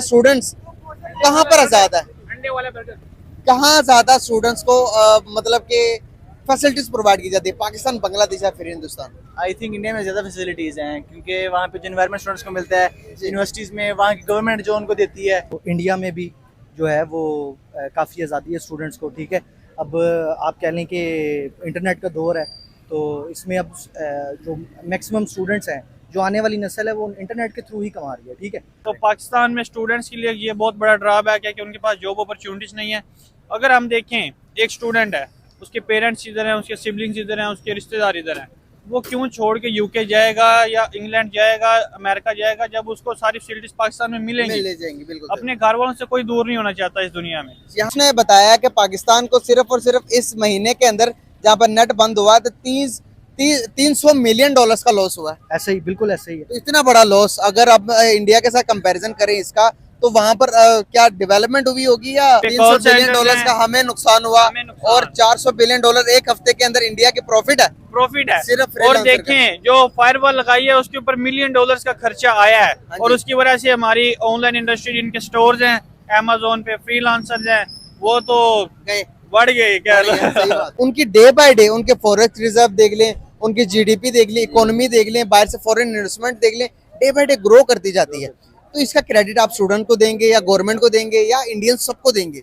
Students कहाँ पर आजाद है, अंडे वाला बर्गर। कहाँ ज्यादा स्टूडेंट्स को मतलब कि फैसिलिटीज प्रोवाइड की जाती है, पाकिस्तान, बांग्लादेश या फिर हिंदुस्तान? आई थिंक इंडिया में ज़्यादा फैसिलिटीज़ हैं क्योंकि वहाँ पे जो इन्वायरमेंट स्टूडेंट्स को मिलता है यूनिवर्सिटीज़ में, वहाँ की गवर्नमेंट जो उनको देती है। तो इंडिया में भी जो है वो काफ़ी आज़ादी है स्टूडेंट्स को, ठीक है। अब आप कह लें कि इंटरनेट का दौर है, तो इसमें अब जो मैक्सिमम स्टूडेंट्स हैं, जो आने वाली नस्ल है, वो इंटरनेट के थ्रू ही कमा रही है, ठीक है। तो पाकिस्तान में स्टूडेंट्स के लिए ये बहुत बड़ा ड्रॉबैक है कि उनके पास जॉब अपॉर्चुनिटीज नहीं है। अगर हम देखें, एक स्टूडेंट है, उसके पेरेंट्स इधर हैं, उसके सिबलिंग्स इधर हैं, उसके रिश्तेदार इधर हैं, वो क्यों छोड़ के यूके जाएगा या इंग्लैंड जाएगा, अमेरिका जाएगा, जब उसको सारी फैसिलिटीज पाकिस्तान में मिलेंगी। ले जाएंगे, बिल्कुल। अपने घर वालों से कोई दूर नहीं होना चाहता इस दुनिया में। उसने बताया कि पाकिस्तान को सिर्फ और सिर्फ इस महीने के अंदर जहाँ पर नेट बंद हुआ तो 300 मिलियन डॉलर्स का लॉस हुआ है। ऐसा ही, बिल्कुल ऐसा ही है। तो इतना बड़ा लॉस अगर अब इंडिया के साथ कंपैरिजन करें इसका, तो वहां पर क्या डेवलपमेंट हुई होगी, या 300 बिलियन डॉलर्स का हमें नुकसान हुआ और 400 बिलियन डॉलर एक हफ्ते के अंदर इंडिया के प्रॉफिट है सिर्फ। और देखें, जो फायरवॉल लगाई है उसके ऊपर मिलियन डॉलर्स का खर्चा आया है, और उसकी वजह से हमारी ऑनलाइन इंडस्ट्री, जिनके स्टोर्स हैं अमेज़न पे, फ्रीलांसर्स हैं, वो तो बढ़ गए। क्या उनकी डे बाय डे उनके फॉरेक्स रिजर्व देख लें, उनकी जीडीपी देख लें, इकोनॉमी देख लें, बाहर से फॉरेन इन्वेस्टमेंट देख लें, डे बाय डे ग्रो करती जाती है। तो इसका क्रेडिट आप स्टूडेंट को देंगे या गवर्नमेंट को देंगे या इंडियन सबको देंगे?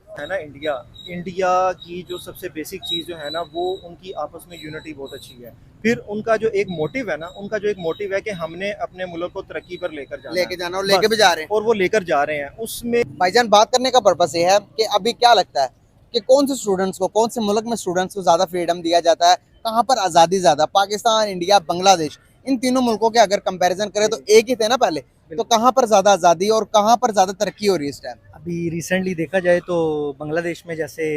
है ना, इंडिया की जो सबसे बेसिक चीज़ जो है ना, वो उनकी आपस में यूनिटी बहुत अच्छी है। फिर उनका जो एक मोटिव है ना, उनका जो एक मोटिव है कि हमने अपने मुल्क को तरक्की पर लेकर जाना और लेके भी जा रहे हैं, और वो लेकर जा रहे हैं। उसमें भाईजान बात करने का पर्पस ये है कि अभी क्या लगता है कि कौन से स्टूडेंट्स को, कौन से मुल्क में स्टूडेंट्स को ज्यादा फ्रीडम दिया जाता है, कहाँ पर आज़ादी ज्यादा? पाकिस्तान, इंडिया, बांग्लादेश, इन तीनों मुल्कों के अगर कंपैरिजन करें तो एक ही थे ना पहले, तो कहाँ पर ज्यादा आज़ादी और कहाँ पर ज्यादा तरक्की हो रही है इस टाइम? अभी रिसेंटली देखा जाए तो बांग्लादेश में जैसे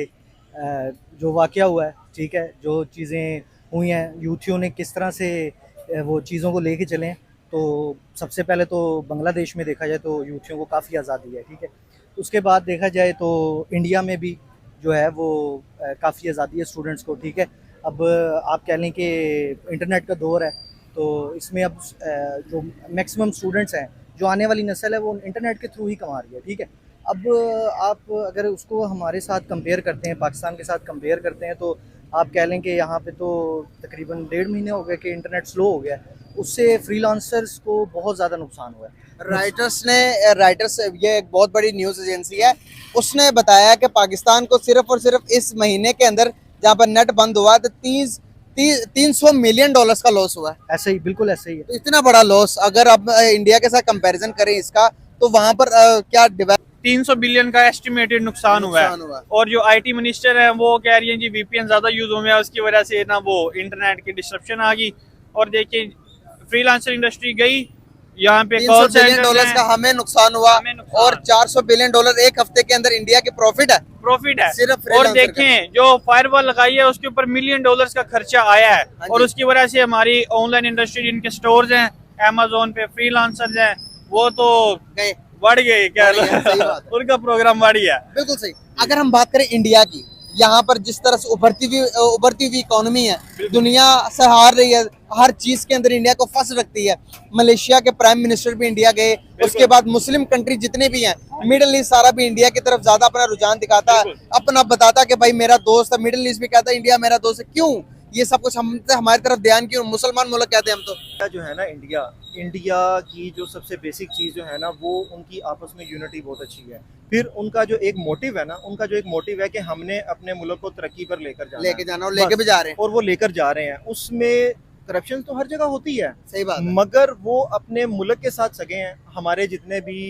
जो वाक़या हुआ है, ठीक है, जो चीज़ें हुई हैं, यूथियों ने किस तरह से वो चीज़ों को लेके चले हैं, तो सबसे पहले तो बांग्लादेश में देखा जाए तो यूथियों को काफ़ी आज़ादी है, ठीक है। उसके बाद देखा जाए तो इंडिया में भी जो है वो काफ़ी आज़ादी है स्टूडेंट्स को, ठीक है। अब आप कह लें कि इंटरनेट का दौर है, तो इसमें अब जो मैक्सिमम स्टूडेंट्स हैं, जो आने वाली नस्ल है, वो इंटरनेट के थ्रू ही कमा रही है, ठीक है। अब आप अगर उसको हमारे साथ कंपेयर करते हैं, पाकिस्तान के साथ कंपेयर करते हैं, तो आप कह लें कि यहाँ पे तो तकरीबन 1.5 महीने हो गए कि इंटरनेट स्लो हो गया है। उससे फ्रीलांसर्स को बहुत ज़्यादा नुकसान हुआ है। राइटर्स, ये एक बहुत बड़ी न्यूज़ एजेंसी है, उसने बताया कि पाकिस्तान को सिर्फ और सिर्फ इस महीने के अंदर जहाँ पर नेट बंद हुआ तो 300 मिलियन डॉलर्स का लॉस हुआ है। ऐसा ही, बिल्कुल ऐसा ही है। तो इतना बड़ा लॉस अगर आप इंडिया के साथ कंपैरिजन करें इसका, तो वहां पर क्या 300 बिलियन का एस्टिमेटेड नुकसान हुआ है। और जो आईटी मिनिस्टर है वो कह रही है जी वीपीएन ज्यादा यूज हुए हैं, उसकी वजह से ना वो इंटरनेट की डिस्ट्रप्शन आ गई। और देखिए, फ्रीलांसर इंडस्ट्री गई, यहाँ पे $300 बिलियन डॉलर्स का हमें नुकसान हुआ और 400 बिलियन डॉलर एक हफ्ते के अंदर इंडिया के प्रॉफिट है सिर्फ। और देखें, जो फायरवॉल लगाई है उसके ऊपर मिलियन डॉलर्स का खर्चा आया है, और उसकी वजह से हमारी ऑनलाइन इंडस्ट्री, जिनके स्टोर्स हैं अमेज़न पे, फ्रीलांसर्स हैं, वो तो बढ़ गए। क्या उनका प्रोग्राम बढ़ गया। बिल्कुल सही। अगर हम बात करें इंडिया की, यहाँ पर जिस तरह से उभरती हुई इकोनॉमी है, दुनिया से हार रही है, हर चीज के अंदर इंडिया को फंस रखती है। मलेशिया के प्राइम मिनिस्टर भी इंडिया गए, उसके बाद मुस्लिम कंट्री जितने भी हैं, मिडिल ईस्ट सारा भी इंडिया की तरफ ज्यादा अपना रुझान दिखाता है, अपना बताता कि भाई मेरा दोस्त है। मिडिल ईस्ट भी कहता है इंडिया मेरा दोस्त है। क्यों ये सब कुछ हमारी तरफ ध्यान क्यों? मुसलमान मुल्क कहते हैं हम तो। जो है ना, इंडिया की जो सबसे बेसिक चीज़ जो है ना, वो उनकी आपस में यूनिटी बहुत अच्छी है। फिर उनका जो एक मोटिव है ना, उनका जो एक मोटिव है कि हमने अपने मुल्क को तरक्की पर लेकर जाना और लेके भी जा रहे हैं, और वो लेकर जा रहे हैं। उसमें करप्शन तो हर जगह होती है, सही बात है, मगर वो अपने मुल्क के साथ सगे हैं। हमारे जितने भी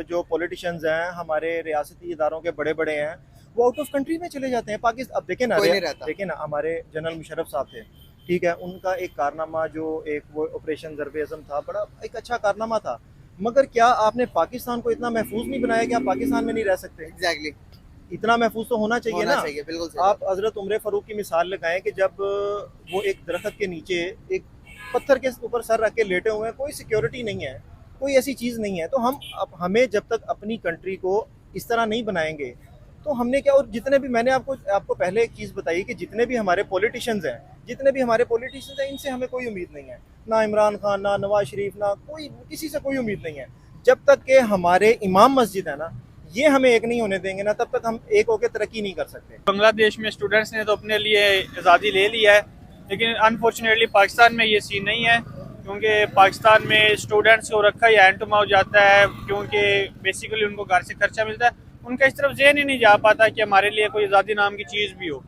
जो पॉलिटिशियंस हैं, हमारे रियासती इदारों के बड़े बड़े हैं, वो आउट ऑफ कंट्री में चले जाते हैं। पाकिस्तान, अब देखें ना, हमारे जनरल मुशर्रफ साहब थे, ठीक है, उनका एक कारनामा जो एक वो ऑपरेशन ज़र्ब-ए-आज़म था, बड़ा एक अच्छा कारनामा था। मगर क्या आपने पाकिस्तान को इतना महफूज नहीं बनाया कि आप पाकिस्तान में नहीं रह सकते? एग्जैक्टली, इतना महफूज तो होना चाहिए ना। बिल्कुल सही। आप हजरत उमर फारूक की मिसाल लगाएं कि जब वो एक दरख्त के नीचे एक पत्थर के ऊपर सर रख के लेटे हुए हैं, कोई सिक्योरिटी नहीं है, कोई ऐसी चीज़ नहीं है। तो हमें जब तक अपनी कंट्री को इस तरह नहीं बनाएंगे, तो हमने क्या, और जितने भी मैंने आपको पहले एक चीज़ बताई कि जितने भी हमारे पॉलिटिशियंस हैं, इनसे हमें कोई उम्मीद नहीं है। ना इमरान खान, ना नवाज शरीफ, ना कोई, किसी से कोई उम्मीद नहीं है। जब तक के हमारे इमाम मस्जिद है ना, ये हमें एक नहीं होने देंगे ना, तब तक हम एक होकर तरक्की नहीं कर सकते। बांग्लादेश में स्टूडेंट्स ने तो अपने लिए आज़ादी ले लिया है, लेकिन अनफॉर्चुनेटली पाकिस्तान में ये सीन नहीं है, क्योंकि पाकिस्तान में स्टूडेंट्स को रखा ही हैंड टू माउथ जाता है, क्योंकि बेसिकली उनको घर से खर्चा मिलता है, उनका इस तरफ ज़हन ही नहीं जा पाता कि हमारे लिए कोई आज़ादी नाम की चीज़ भी हो।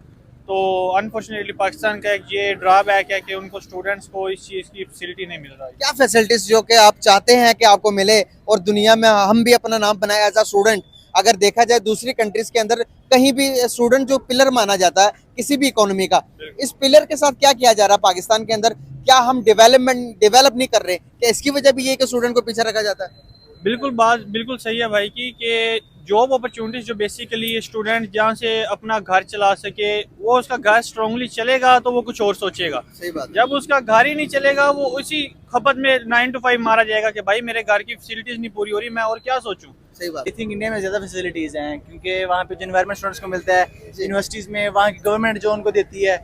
तो अनफॉर्चुनेटली पाकिस्तान का एक ये ड्रॉबैक है कि उनको स्टूडेंट्स को इस चीज़ की फैसिलिटी नहीं मिल रहा है। क्या फैसिलिटीज जो कि आप चाहते हैं कि आपको मिले और दुनिया में हम भी अपना नाम बनाए एज अ स्टूडेंट? अगर देखा जाए दूसरी कंट्रीज के अंदर कहीं भी स्टूडेंट जो पिलर माना जाता है किसी भी इकोनॉमी का, इस पिलर के साथ क्या किया जा रहा है पाकिस्तान के अंदर? क्या हम डेवलप नहीं कर रहे? क्या इसकी वजह भी ये है कि स्टूडेंट को पीछे रखा जाता है? बात बिल्कुल सही है भाई की कि जॉब अपॉर्चुनिटीज जो बेसिकली स्टूडेंट जहाँ से अपना घर चला सके, वो उसका घर स्ट्रांगली चलेगा तो वो कुछ और सोचेगा। सही बात है। जब उसका घर ही नहीं चलेगा, वो उसी खपत में 9 to 5 मारा जाएगा कि भाई मेरे घर की फैसिलिटीज नहीं पूरी हो रही, मैं और क्या सोचूं। सही बात। आई थिंक इंडिया में ज़्यादा फैसिलिटीज़ हैं, क्योंकि वहाँ पे जो इन्वायरमेंट स्टूडेंट्स को मिलता है यूनिवर्सिटीज़ में, वहाँ की गवर्नमेंट जो उनको देती है,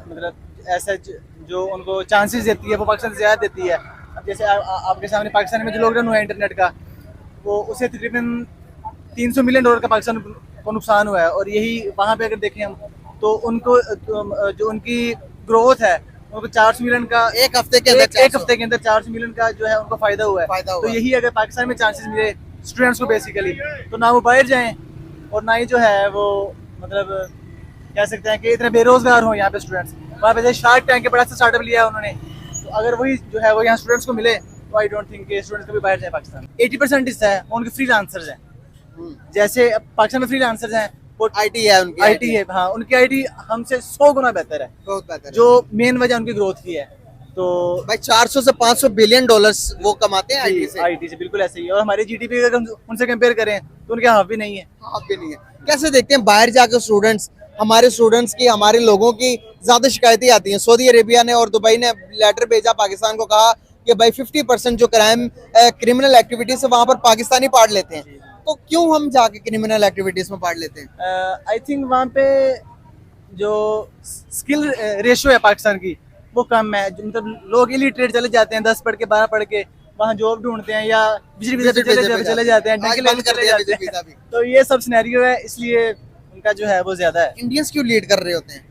मतलब ऐसा जो उनको चांसेस देती है वो पाकिस्तान से ज़्यादा देती है। अब जैसे आपके सामने पाकिस्तान में जो लॉकडाउन हुआ है इंटरनेट का, वो उसे तकरीबन $300 मिलियन का पाकिस्तान को नुकसान हुआ है। और यही वहाँ पे अगर देखें हम तो उनको जो उनकी ग्रोथ है, उनको 400 मिलियन का एक हफ्ते के अंदर 400 मिलियन का जो है उनको फायदा हुआ है। तो यही अगर पाकिस्तान में चांसेस मिले स्टूडेंट्स को बेसिकली, तो ना वो बाहर जाएं और ना ही जो है वो मतलब कह सकते हैं कि इतने बेरोजगार हो यहाँ पे स्टूडेंट्स। वहाँ पे जैसे शार्क टैंक के बड़ा सा स्टार्टअप लिया है उन्होंने, तो अगर वही जो है वो यहाँ स्टूडेंट्स को मिले तो आई डोंट थिंक स्टूडेंट्स कभी बाहर जाए पाकिस्तान। 80% हिस्सा है उनके फ्रीलांसर्स हैं। जैसे पाकिस्तान में फ्रीलांसर्स हैं, वो आईटी है उनकी, आईटी है, हाँ उनकी आईटी हमसे 100 गुना बेहतर है, बहुत बेहतर है। जो मेन वजह उनकी ग्रोथ की है। तो भाई 400 से 500 बिलियन डॉलर्स वो कमाते हैं आईटी से बिल्कुल ऐसे ही। और हमारी जीडीपी अगर हम उनसे कंपेयर करें तो उनके हाफ भी नहीं है। हाफ भी नहीं है। कैसे देखते हैं बाहर जाकर स्टूडेंट्स, हमारे स्टूडेंट्स की, हमारे लोगों की ज्यादा शिकायतें आती हैं? सऊदी अरेबिया ने और दुबई ने लेटर भेजा पाकिस्तान को, कहा कि भाई 50% जो क्रिमिनल एक्टिविटीज है वहां पर पाकिस्तानी पार्ट लेते हैं, तो क्यों हम जाके क्रिमिनल एक्टिविटीज में पार्ट लेते हैं? आई थिंक वहाँ पे जो स्किल रेशियो है पाकिस्तान की वो कम है। मतलब लोग इलिटरेट चले जाते हैं, 10 पढ़ के 12 पढ़ के वहाँ जॉब ढूंढते हैं या बिजली वीजा पे चले जाते हैं, चले जाते हैं। तो ये सब सिनेरियो है, इसलिए उनका जो है वो ज्यादा है। इंडियंस क्यों लीड कर रहे होते हैं?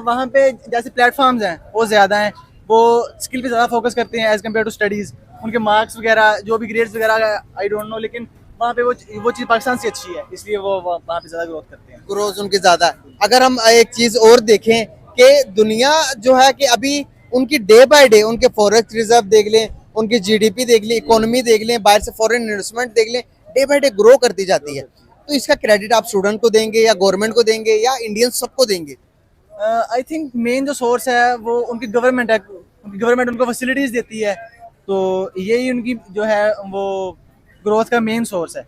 वहाँ पे जैसे प्लेटफॉर्म्स हैं वो ज्यादा हैं, वो स्किल पे ज्यादा फोकस करते हैं एज कम्पेयर टू स्टडीज। उनके मार्क्स वगैरह जो भी ग्रेड्स वगैरह आई डोंट नो, लेकिन वहाँ पे वो चीज़ पाकिस्तान से अच्छी है, इसलिए वो वहाँ पे ज्यादा ग्रोथ करते हैं। ग्रोथ उनकी ज्यादा है। अगर हम एक चीज और देखें कि दुनिया जो है कि अभी उनकी डे बाय डे उनके फॉरेक्स रिजर्व देख लें, उनकी जीडीपी देख लें, इकोनॉमी देख लें, बाहर से फॉरेन इन्वेस्टमेंट देख लें, डे बाय डे ग्रो करती जाती है। तो इसका क्रेडिट आप स्टूडेंट को देंगे या गवर्नमेंट को देंगे या इंडियंस सबको देंगे? आई थिंक मेन जो सोर्स है वो उनकी गवर्नमेंट है। उनकी गवर्नमेंट उनको फैसिलिटीज देती है, तो यही उनकी जो है वो ग्रोथ का मेन सोर्स है।